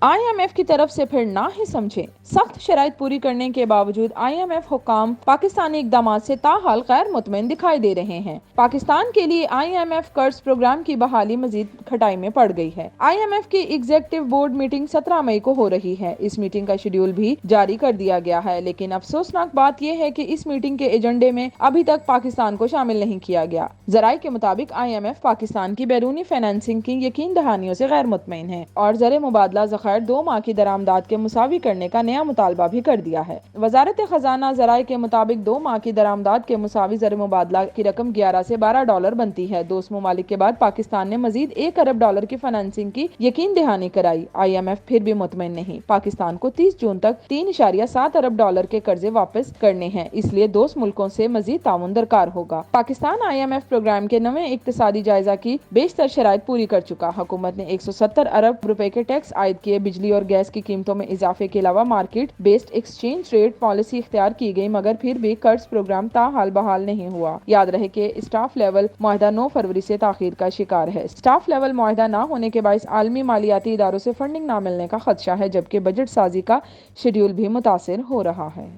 IMF کی طرف سے پھر نہ ہی سمجھے۔ سخت شرائط پوری کرنے کے باوجود IMF حکام پاکستانی اقدامات سے تاحال غیر مطمئن دکھائی دے رہے ہیں۔ پاکستان کے لیے IMF قرض پروگرام کی بحالی مزید کھٹائی میں پڑ گئی ہے۔ IMF کی ایگزیکٹو بورڈ میٹنگ 17 مئی کو ہو رہی ہے۔ اس میٹنگ کا شیڈول بھی جاری کر دیا گیا ہے، لیکن افسوسناک بات یہ ہے کہ اس میٹنگ کے ایجنڈے میں ابھی تک پاکستان کو شامل نہیں کیا گیا۔ ذرائع کے مطابق IMF پاکستان کی بیرونی فنانسنگ کی یقین دہانیوں سے غیر مطمئن ہے اور زر مبادلہ ذخائر 2 ماہ کی درآمدات کے مساوی کرنے کا نیا مطالبہ بھی کر دیا ہے۔ وزارت خزانہ ذرائع کے مطابق 2 ماہ کی درآمدات کے مساوی زر مبادلہ کی رقم 11 سے 12 ڈالر بنتی ہے۔ دوست ممالک کے بعد پاکستان نے مزید 1 ارب ڈالر کی فنانسنگ کی یقین دہانی کرائی۔ IMF پھر بھی مطمئن نہیں۔ پاکستان کو 30 جون تک 3.7 ارب ڈالر کے قرضے واپس کرنے ہیں، اس لیے دوست ملکوں سے مزید تعاون درکار ہوگا۔ پاکستان IMF پروگرام کے نویں اقتصادی جائزہ کی بیشتر شرائط پوری کر چکا۔ حکومت نے 170 ارب روپے کے ٹیکس عائد کیے۔ بجلی اور گیس کی قیمتوں میں اضافے کے علاوہ market based exchange rate policy اختیار کی گئی، مگر پھر بھی قرض پروگرام تاحال بحال نہیں ہوا۔ یاد رہے کہ اسٹاف لیول معاہدہ 9 فروری سے تاخیر کا شکار ہے۔ اسٹاف لیول معاہدہ نہ ہونے کے باعث عالمی مالیاتی اداروں سے فنڈنگ نہ ملنے کا خدشہ ہے، جبکہ بجٹ سازی کا شیڈول بھی متاثر ہو رہا ہے۔